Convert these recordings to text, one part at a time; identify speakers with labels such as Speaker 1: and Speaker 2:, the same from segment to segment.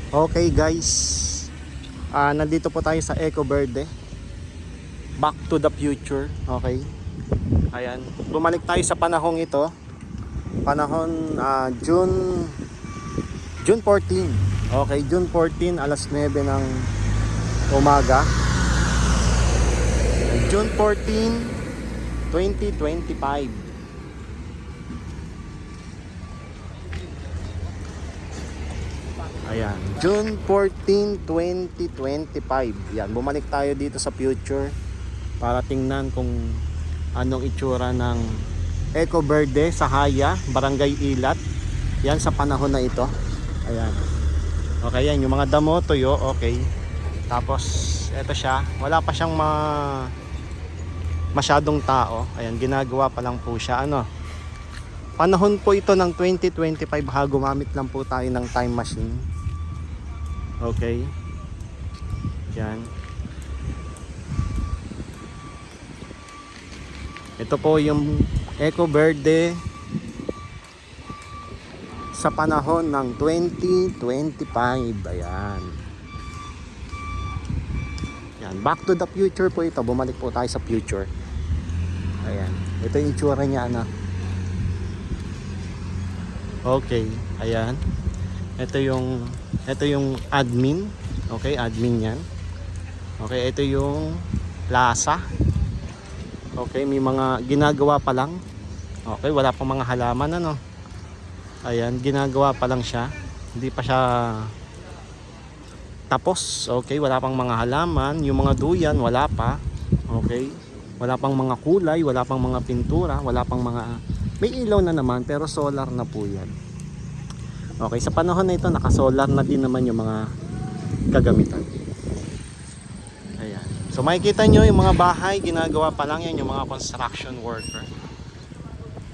Speaker 1: Okay guys, nandito po tayo sa Eco Verde, Back to the Future. Okay, ayan, bumalik tayo sa panahong ito. Panahon June 14. Okay, June 14 alas 9 ng umaga. June 14, 2025. Ayan, June 14, 2025. Yan, bumalik tayo dito sa future para tingnan kung anong itsura ng Eco Verde sa Haya, Barangay Ilat. Yan sa panahon na ito. Ayan. Okay, yan yung mga damo, tuyo, okay. Tapos eto siya, wala pa siyang masyadong tao. Ayan, ginagawa pa lang po siya. Panahon po ito ng 2025 ha, gumamit lang po tayo ng time machine. Okay. Yan. Ito po yung Eco Verde sa panahon ng 2025. Ayan. Yan, back to the future po ito. Bumalik po tayo sa future. Ayan. Ito yung itsura niya Okay, ayan. Ito yung admin. Okay, admin 'yan. Okay, ito yung plaza. Okay, may mga ginagawa pa lang. Okay, wala pang mga halaman Ayan, ginagawa pa lang siya. Hindi pa siya tapos. Okay, wala pang mga halaman, yung mga duyan wala pa. Okay? Wala pang mga kulay, wala pang mga pintura, wala pang mga may ilaw na naman pero solar na po 'yan. Okay, sa panahon na ito naka-solar na din naman yung mga kagamitan. Ayan. So makikita nyo yung mga bahay, ginagawa pa lang yan yung mga construction worker.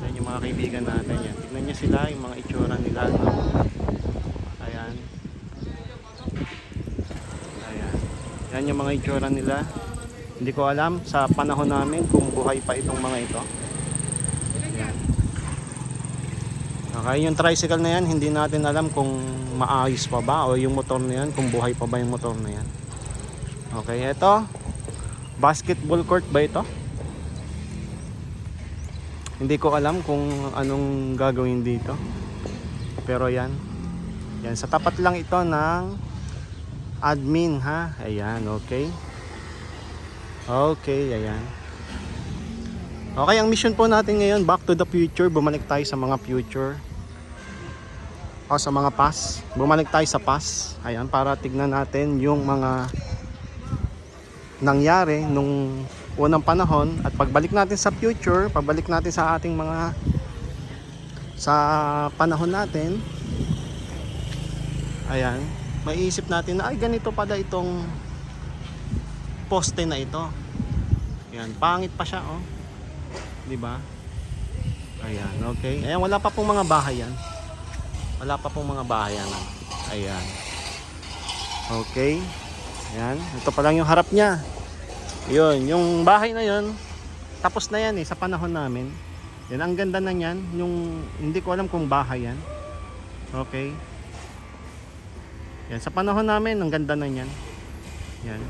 Speaker 1: Yan yung mga kaibigan natin yan. Tignan nyo sila, yung mga itsura nila. Ayan. Ayan. Yan yung mga itsura nila. Hindi ko alam sa panahon namin kung buhay pa itong mga ito. Ayan. Okay, yung tricycle na yan, hindi natin alam kung maayos pa ba o yung motor na yan, kung buhay pa ba yung motor na yan. Okay, ito basketball court ba ito? Hindi ko alam kung anong gagawin dito. Pero yan. Yan, sa tapat lang ito ng admin ha. Ayan, okay. Okay, ayan. Okay, ang mission po natin ngayon, back to the future. Bumalik tayo sa mga future. O sa mga past. Bumalik tayo sa past. Ayan, para tignan natin yung mga nangyari nung unang panahon. At pagbalik natin sa future, pagbalik natin sa ating mga sa panahon natin. Ayan, maiisip natin na ay ganito pala itong poste na ito. Ayan, pangit pa siya di ba? Ayan, okay. Ayan, wala pa pong mga bahay yan. Wala pa pong mga bahay yan. Ayan. Okay. Ayan, ito pa lang yung harap niya. Yun, yung bahay na yun, tapos na yan sa panahon namin. Yan, ang ganda na yan. Yung, hindi ko alam kung bahay yan. Okay. Yan, sa panahon namin, ang ganda na yan. Yan.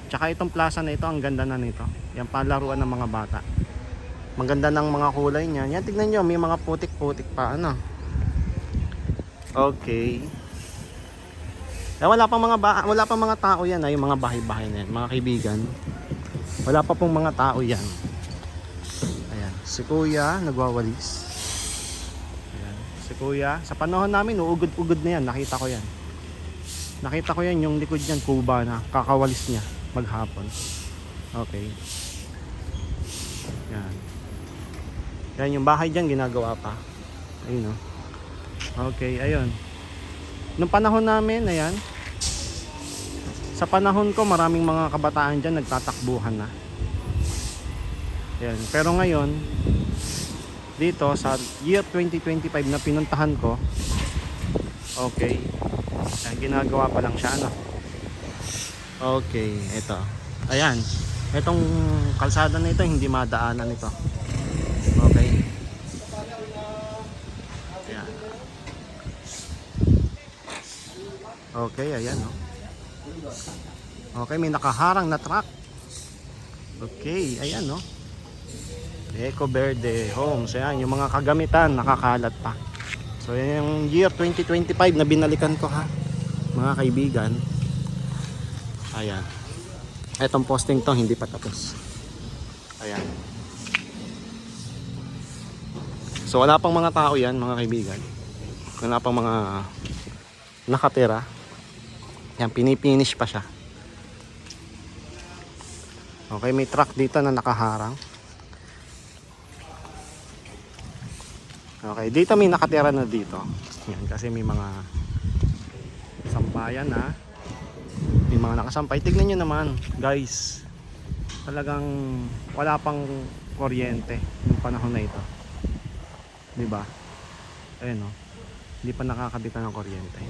Speaker 1: Tsaka itong plaza na ito, ang ganda na nito. Yan, palaruan ng mga bata. Maganda ng mga kulay niya. Yan, tignan nyo, may mga putik-putik pa Okay. Wala pang mga tao yan yung mga bahay-bahay na yan, mga kaibigan. Wala pa pong mga tao yan. Ayan, si kuya nagwawalis. Ayan, si kuya, sa panahon namin uugod-ugod na yan, nakita ko yan. Nakita ko yan, yung likod niyan kuba na kakawalis niya maghapon. Okay. Yan. Yan yung bahay dyan ginagawa pa. Ayun Okay, ayun. Nung panahon namin, ayan. Sa panahon ko, maraming mga kabataan dyan nagtatakbuhan na. Ayan. Pero ngayon, dito sa year 2025 na pinuntahan ko, okay. Ayan, ginagawa pa lang siya Okay, ito. Ayan. Itong kalsada na ito, hindi madaanan ito. Okay. Ayan. Okay, ayan, no? Okay, may nakaharang na truck. Okay, ayan, no? Eco Verde Homes. Ayan, yung mga kagamitan nakakalat pa. So, yan yung year 2025 na binalikan ko, ha, mga kaibigan. Ayan. Etong posting to, hindi pa tapos. Ayan. So, wala pang mga tao yan, mga kaibigan. Wala pang mga nakatira. Yan, pinipinish pa siya. Okay, may truck dito na nakaharang. Okay, dito may nakatira na dito. Yan, kasi may mga sampayan na. May mga nakasampay. Tignan nyo naman, guys. Talagang wala pang kuryente yung panahon na ito. Diba? Ayun, no? Hindi pa nakakabitan ng kuryente.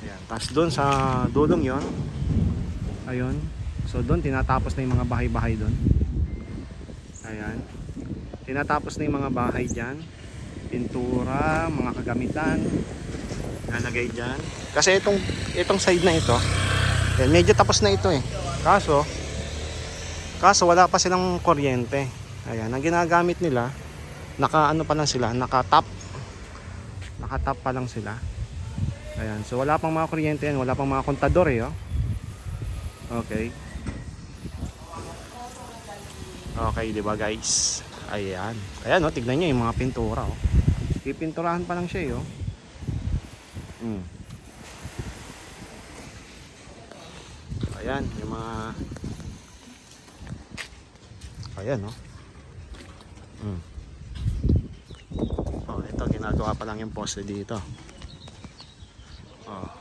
Speaker 1: Ayan. Tapos doon sa dulong yon, ayun. So doon tinatapos na yung mga bahay-bahay doon. Ayan. Tinatapos na yung mga bahay dyan. Pintura, mga kagamitan nalagay dyan. Kasi itong side na ito, ayan, medyo tapos na ito eh. Kaso wala pa silang kuryente. Ayan, ang ginagamit nila, naka-ano pa lang sila, naka-tap pa lang sila. Ayan, so wala pang mga kuryente yan, wala pang mga kontador eh, oh. Okay. Okay, di ba guys? Ayan. Ayan, oh, tignan niyo yung mga pintura, oh. Pipinturahan pa lang siya, oh. Ayan, yung mga ayan, oh. Oh, ito ginagawa pa lang yung poste dito. Oh.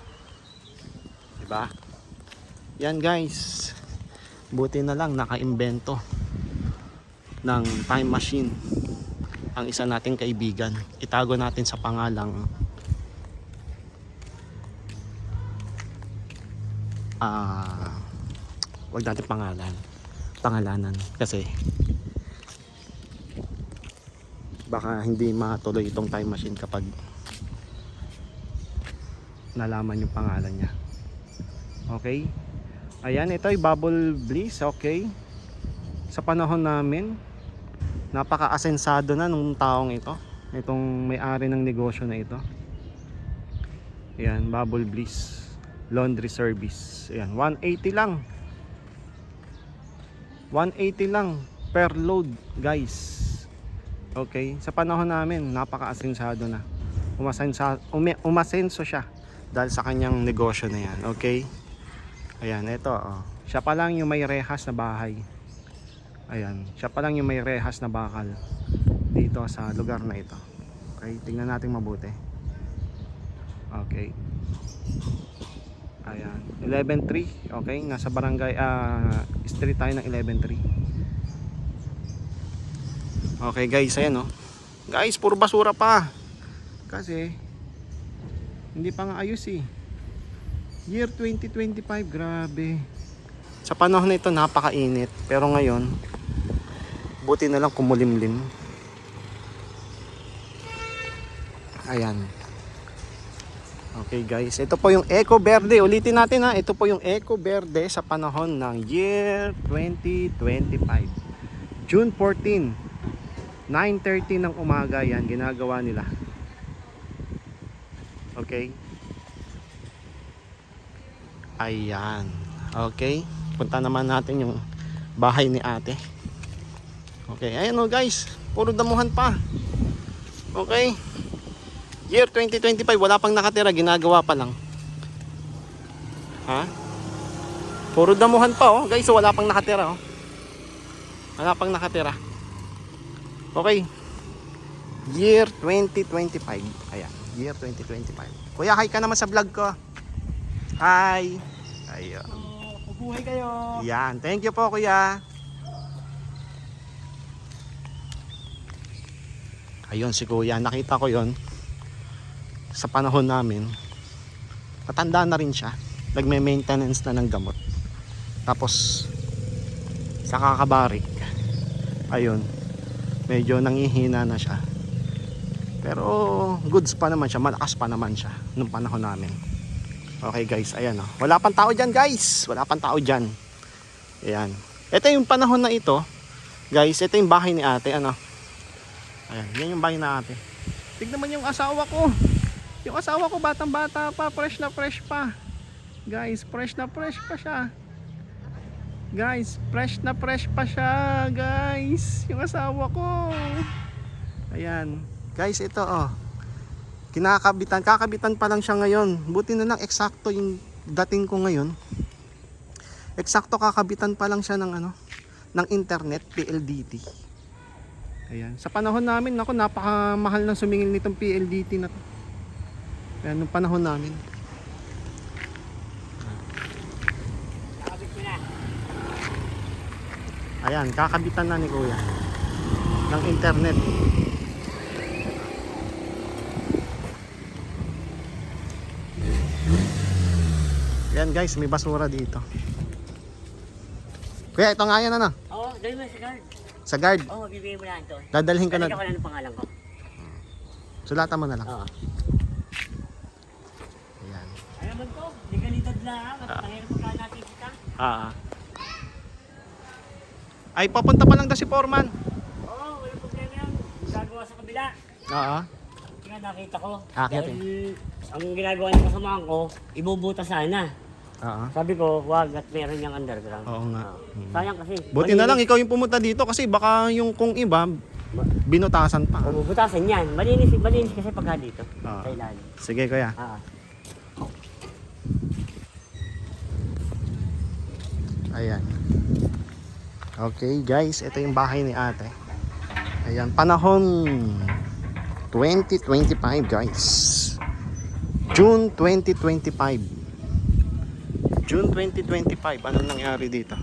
Speaker 1: Diba? Yan guys. Buti na lang nakaimbento ng time machine ang isa nating kaibigan. Itago natin sa pangalang wag natin pangalanan kasi baka hindi matuloy itong time machine kapag nalaman yung pangalan niya. Okay, ayan, ito ay Bubble Bliss. Okay, sa panahon namin napaka-asensado na nung taong ito, itong may-ari ng negosyo na ito. Ayan, Bubble Bliss Laundry Service. Ayan, 180 lang 180 lang per load guys. Okay, sa panahon namin napaka-asensado na, umasenso siya dahil sa kanyang negosyo na yan. Okay, ayan, ito, oh. Siya pa lang yung may rehas na bahay. Ayan, siya pa lang yung may rehas na bakal dito sa lugar na ito. Okay, tingnan natin mabuti. Okay, ayan, 11-3. Okay, nasa barangay street tayo ng 11-3. Okay guys, ayan, oh. Guys, puro basura pa kasi hindi pa nga ayos eh. Year 2025, grabe. Sa panahon na ito napakainit, pero ngayon buti na lang kumulimlim. Ayan. Okay guys, ito po yung Eco Verde. Ulitin natin, ha, ito po yung Eco Verde sa panahon ng year 2025. June 14, 9:30 ng umaga yan ginagawa nila. Okay. Ayan. Okay, punta naman natin yung bahay ni ate. Okay, ayan, oh guys, puro damuhan pa. Okay, year 2025, wala pang nakatira, ginagawa pa lang. Ha? Puro damuhan pa, oh guys, so wala pang nakatira, oh. Wala pang nakatira. Okay, year 2025. Ayan, year 2025. Kuya, hi ka naman sa vlog ko. Hi. Ayun.
Speaker 2: Mabuhay kayo.
Speaker 1: Yan, thank you po kuya. Ayun si kuya, nakita ko yon sa panahon namin. Matanda na rin siya, nagme-maintenance na ng gamot. Tapos sa kakabarik, ayun, medyo nangihina na siya. Pero goods pa naman siya, malakas pa naman siya nung panahon namin. Okay guys, ayan oh. Wala pang tao dyan guys. Wala pang tao dyan. Ayan. Ito yung panahon na ito. Guys, ito yung bahay ni ate. Ano? Ayan, yan yung bahay na ate. Tignan mo yung asawa ko. Yung asawa ko batang bata pa. Fresh na fresh pa. Guys, fresh na fresh pa siya. Guys, fresh na fresh pa siya. Guys, yung asawa ko. Ayan. Guys, ito oh. Kakabitan pa lang siya ngayon. Buti na lang eksakto yung dating ko ngayon. Eksakto kakabitan pa lang siya ng ng internet, PLDT. Ayan. Sa panahon namin, naku, napakamahal ng sumingil nitong PLDT na to. Ayan, nung panahon namin. Ayan, kakabitan na ni Kuya ng internet. Yan guys, may basura dito. Kuya, ito nga yan ano?
Speaker 3: Oo, dahil mo sa guard.
Speaker 1: Sa guard.
Speaker 3: Oo, bibigyan mo lang ito.
Speaker 1: Dadalhin ka na.
Speaker 3: Lalagyan ko lang ng pangalan ko.
Speaker 1: Sulatan mo na lang.
Speaker 3: Oo.
Speaker 1: Ayan.
Speaker 3: Ay naman to, legalidad lang. Matangin pa natin kita.
Speaker 1: Ay, papunta pa lang daw si Foreman.
Speaker 3: Oo, walang problema yan. Gagawa sa kabila.
Speaker 1: Oo.
Speaker 3: Kaya nakita ko.
Speaker 1: Akit
Speaker 3: Dahil ang ginagawa ng kasamahan ko, ibubuta sana.
Speaker 1: Oo.
Speaker 3: Sabi ko, wag at meron niyang underground.
Speaker 1: Oo nga.
Speaker 3: Sayang kasi.
Speaker 1: Buti na lang ikaw yung pumunta dito kasi baka yung kung iba binutasan pa.
Speaker 3: Bubutasan yan. Malinis kasi pagka dito.
Speaker 1: Oo.
Speaker 3: Sa ilalim.
Speaker 1: Sige kuya. Ayan. Okay guys, ito yung bahay ni ate. Ayan, panahon 2025 guys. June 2025. June 2025. Anong nangyari dito?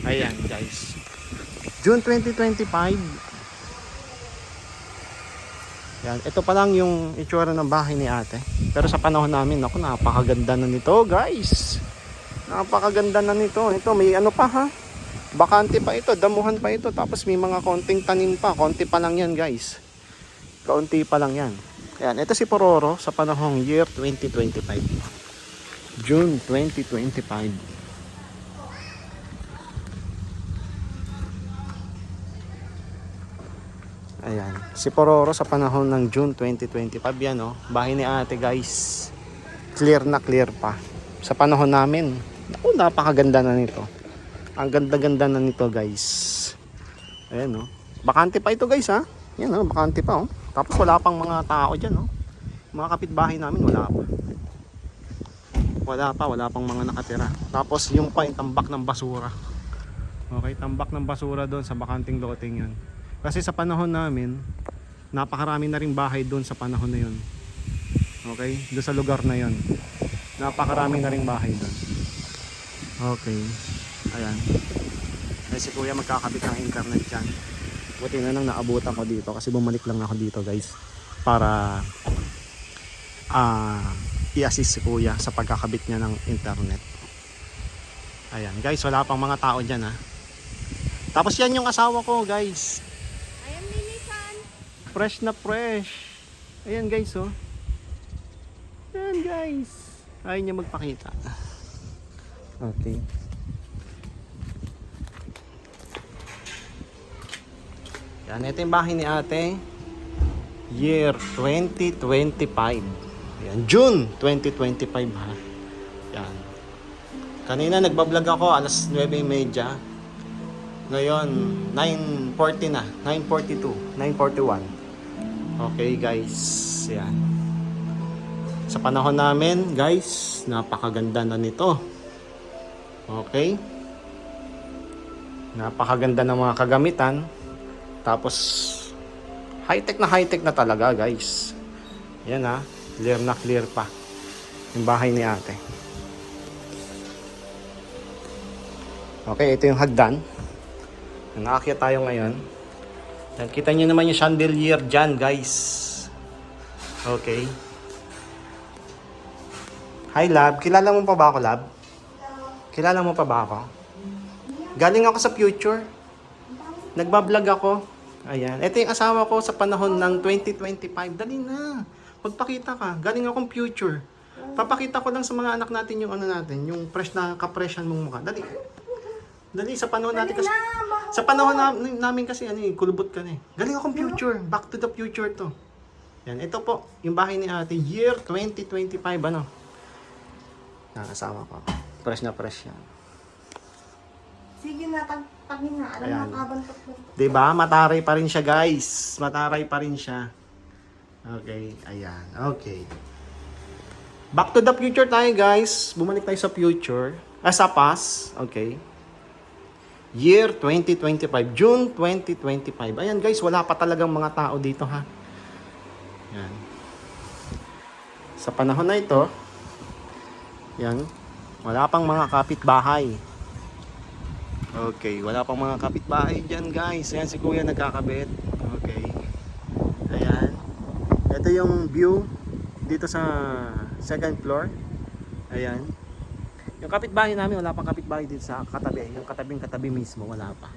Speaker 1: Ayan guys. June 2025. Yan, ito pa lang yung itsura ng bahay ni ate. Pero sa panahon namin, ako, napakaganda na nito, guys. Napakaganda na nito. Ito, may ano pa ha. Bakante pa ito, damuhan pa ito. Tapos may mga konting tanim pa. Konti pa lang yan, guys. Kaunti pa lang yan. Yan, ito si Pororo sa panahong year 2025. June 2025. Ayan, si Pororo sa panahon ng June 2025 yan oh. Bahay ni ate guys. Clear na clear pa. Sa panahon namin, napakaganda na nito. Ang ganda-ganda na nito guys. Ayan oh. Bakante pa ito guys ha. Yan oh, bakante pa oh. Tapos wala pang mga tao dyan oh. Mga kapitbahay namin wala pa. Wala pang mga nakatira. Tapos yung pa yung tambak ng basura. Okay, tambak ng basura doon sa bakanting loting yun. Kasi sa panahon namin, napakarami na ring bahay doon sa panahon na yun. Okay? Doon sa lugar na yun. Napakarami na ring bahay doon. Okay. Ayan. Ay si kuya magkakabit ng internet dyan. Buti na lang naabutan ko dito kasi bumalik lang ako dito guys. Para i-assist si kuya sa pagkakabit niya ng internet. Ayan guys, wala pang mga tao dyan ha. Tapos yan yung asawa ko guys. Fresh na fresh. Ayan guys oh. Ayan guys. Ayaw niya magpakita. Okay. Yan, ito yung bahay ni ate. Year 2025. Ayan, June 2025 ha. Yan. Kanina nagbablog ako alas 9:30. Ngayon 9:40 na. 9:42. 9:41. Okay guys, yan. Sa panahon namin guys, napakaganda na nito. Okay. Napakaganda ng mga kagamitan. Tapos high-tech na talaga guys. Yan ha, clear na clear pa yung bahay ni ate. Okay, ito yung hagdan. Naakyat tayo ngayon. Yan, kita nyo naman yung chandelier dyan guys. Okay. Hi Lab, kilala mo pa ba ako Lab? Kilala mo pa ba ako? Galing ako sa future. Nagbablog ako. Ayan. Ito yung asawa ko sa panahon ng 2025. Dali na. Magpakita ka. Galing akong future. Papakita ko lang sa mga anak natin yung ano natin, yung fresh na kapresyan mong mukha. Dali. Dali, sa panahon natin kasi. Sa panahon namin kasi, kulubot ka na eh. Galing akong future. Back to the future to. Yan, ito po, yung bahay ni ate. Year 2025, ano? Nakasawa ko. Fresh na fresh yan.
Speaker 4: Sige na, tagtagin na. Alam
Speaker 1: Ayan.
Speaker 4: mo, kabantok-bantok.
Speaker 1: Diba? Mataray pa rin siya, guys. Mataray pa rin siya. Okay, ayan. Okay. Back to the future tayo, guys. Bumalik tayo sa future. Sa past. Okay. Year 2025. June 2025. Ayan, guys. Wala pa talagang mga tao dito, ha? Yan. Sa panahon na ito, yan, wala pang mga kapitbahay. Okay, wala pang mga kapitbahay dyan, guys. Ayan, si kuya nagkakabit. Okay. Ayan. Ito yung view dito sa second floor. Ayan. Yung kapitbahay namin, wala pang kapitbahay dito sa katabi. Yung katabing-katabi mismo, wala pa.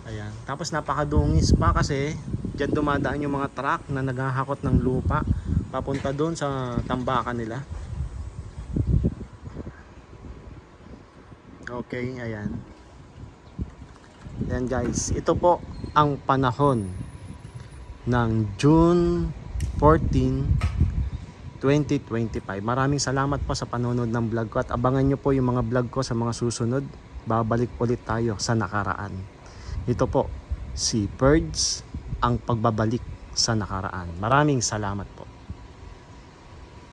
Speaker 1: Ayan. Tapos napakadungis pa kasi dyan dumadaan yung mga truck na naghahakot ng lupa papunta doon sa tambakan nila. Okay, ayan. Ayan guys, ito po ang panahon ng June 14, 2025. Maraming salamat po sa panonood ng vlog ko at abangan nyo po yung mga vlog ko sa mga susunod. Babalik ulit tayo sa nakaraan. Ito po, si Purge, ang pagbabalik sa nakaraan. Maraming salamat po.